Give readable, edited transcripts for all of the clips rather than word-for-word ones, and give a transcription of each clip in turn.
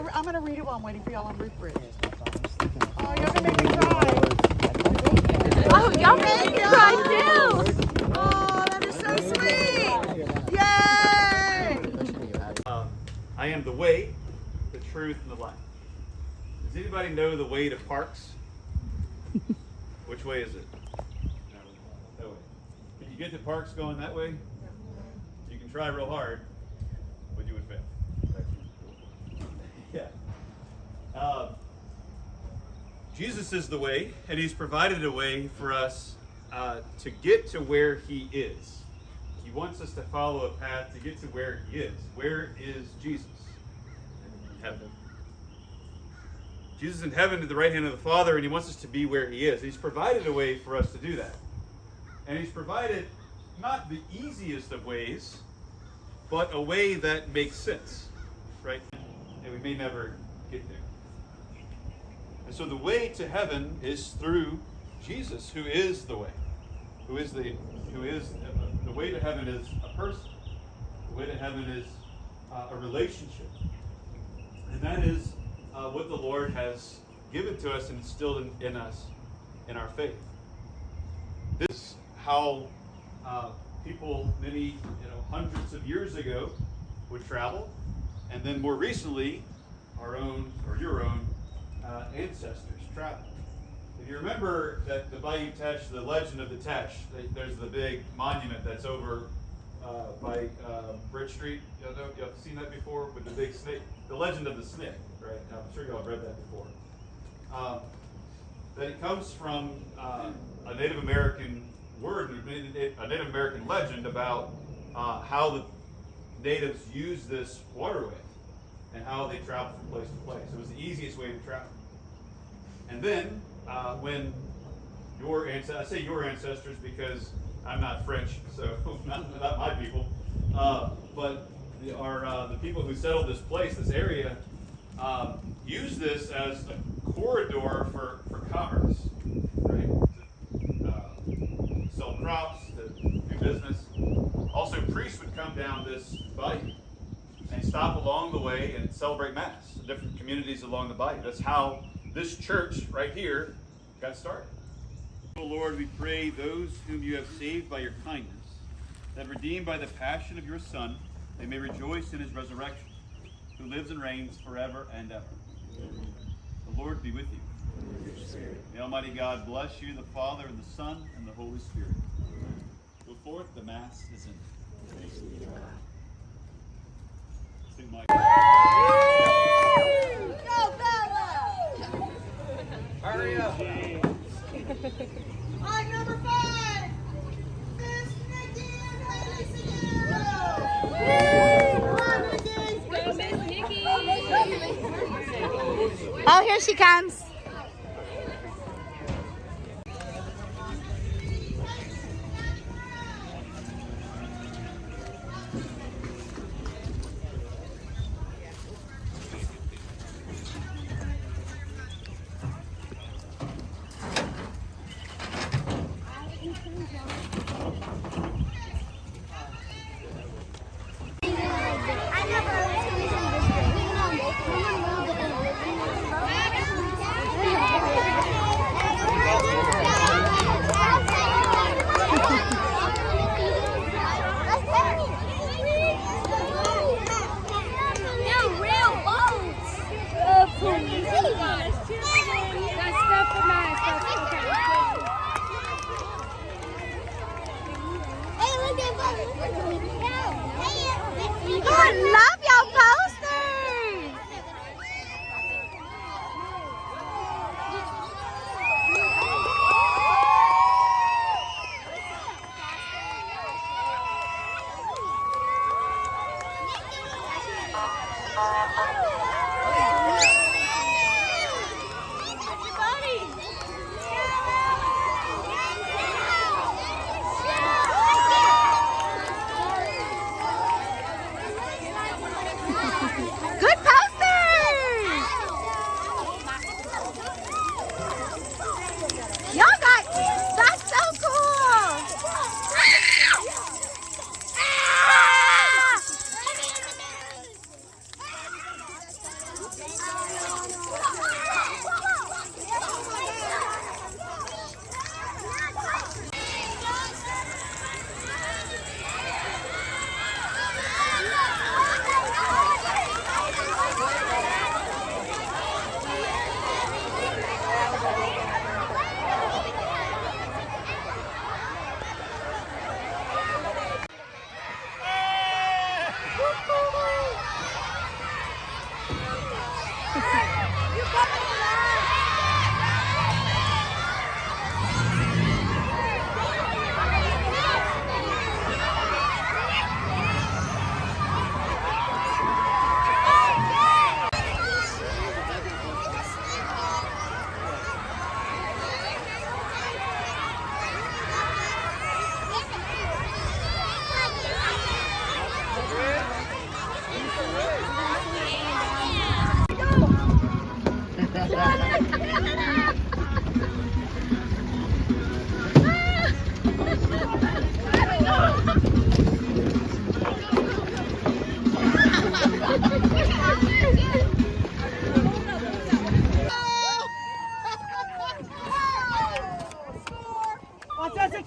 I'm going to read it while I'm waiting for y'all on Roof Bridge. Oh, y'all going to make me cry. Oh, y'all made me cry too. Oh, that is so sweet. Yay! I am the way, the truth, and the life. Does anybody know the way to Parks? Which way is it? No way. Can you get to Parks going that way? You can try real hard, but you would fail. Yeah. Jesus is the way, and he's provided a way for us to get to where he is. He wants us to follow a path to get to where he is. Where is Jesus? In heaven. Jesus is in heaven at the right hand of the Father, and he wants us to be where he is. He's provided a way for us to do that. And he's provided not the easiest of ways, but a way that makes sense, right? And we may never get there. And so the way to heaven is through Jesus, who is the way. The way to heaven is a person. The way to heaven is a relationship. And that is what the Lord has given to us and instilled in us in our faith. This is how people many hundreds of years ago would travel, and then more recently our own or your own ancestors traveled. If you remember that the Bayou Teche, the legend of the Teche, there's the big monument that's over by Bridge Street. You have seen that before with the big snake, the legend of the snake, right? I'm sure y'all have read that before. That it comes from a Native American word, a Native American legend about how the natives used this waterway and how they traveled from place to place. It was the easiest way to travel. And then when your ancestors, I say your ancestors because I'm not French, so not my people, but the people who settled this place, this area, used this as a corridor for commerce, right? To sell crops, to do business. Also, priests would come down this bayou and stop along the way and celebrate Mass in different communities along the bayou. That's how this church right here got started. Oh Lord, we pray those whom you have saved by your kindness, that redeemed by the passion of your Son, they may rejoice in his resurrection, who lives and reigns forever and ever. Amen. The Lord be with you. May Almighty God bless you, the Father, and the Son, and the Holy Spirit. Go forth, the Mass is ended. Sing my Go, Bella! Hurry up! All right, number 5. Miss Nikki and Haley Seguero. Come on, Nikki. Go, Miss Nikki. Oh, here she comes.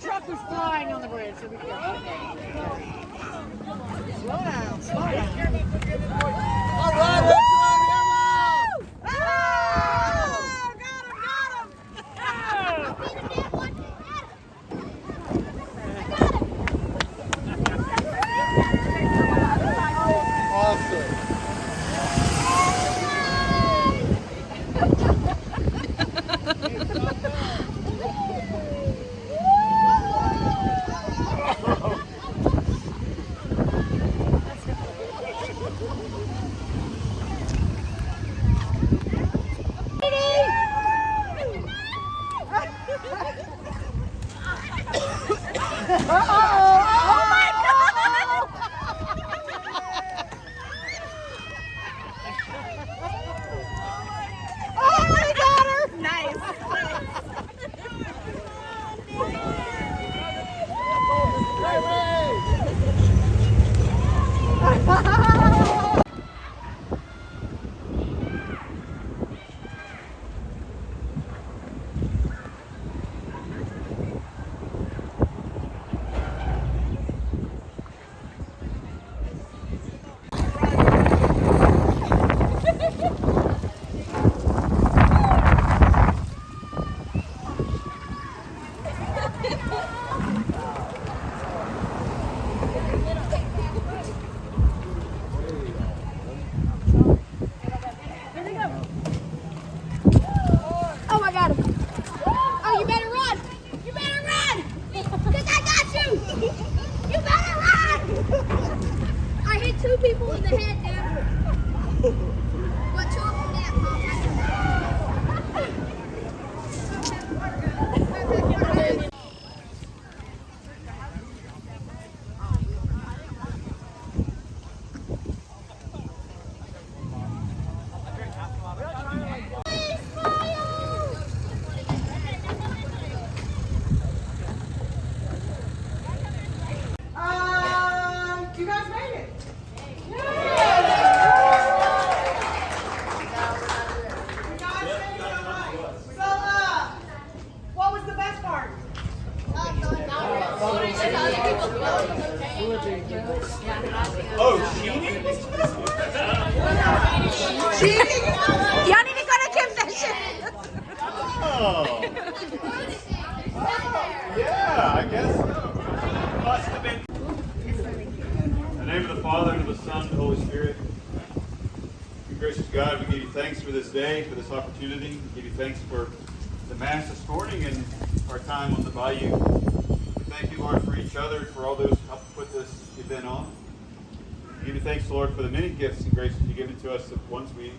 truck was flying on the bridge, so be careful. Slow down, slow down. All right, let's Oh, Awesome. Oh, I got him. Oh, you better run. You better run. Because I got you. You better run. I hit 2 people in the head, dude. But 2 of them didn't. you guys made it. You guys made it, all right. So, what was the best part? Oh, cheating? Cheating? Y'all need to go to confession. Oh. Yeah, I guess must have been. In the name of the Father, and of the Son, and the Holy Spirit. Gracious God, we give you thanks for this day, for this opportunity. We give you thanks for the Mass this morning and our time on the bayou. We thank you, Lord, for each other, for all those who helped put this event on. We give you thanks, Lord, for the many gifts and graces you've given to us, the ones we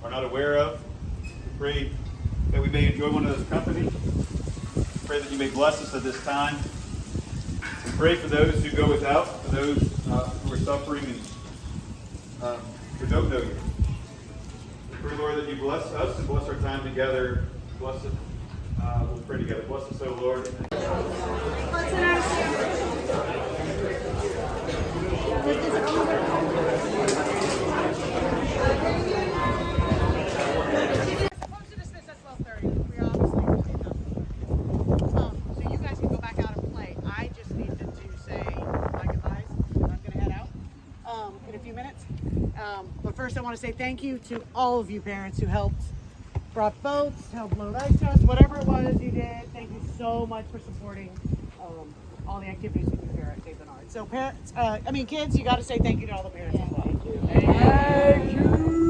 are not aware of. We pray that we may enjoy one another's company. We pray that you may bless us at this time. We pray for those who go without, for those who are suffering and who don't know you. We pray, Lord, that you bless us and bless our time together. Bless it. We'll pray together. Bless us, O Lord. Supposed to dismiss at 12:30. We obviously did not. So you guys can go back out and play. I just needed to say my goodbyes. I'm going to head out in a few minutes. But first I want to say thank you to all of you parents who helped, brought boats, helped load ice to us, whatever it was you did. Thank you so much for supporting all the activities we do here at St. Bernard. So parents, kids, you got to say thank you to all the parents as well. Thank you.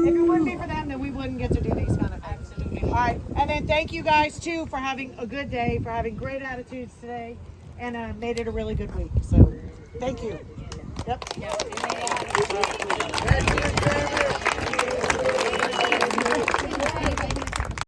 If it wouldn't be for them, then we wouldn't get to do these kind of things. Absolutely. All right, and then thank you guys too for having a good day, for having great attitudes today, and made it a really good week. So thank you. Yep.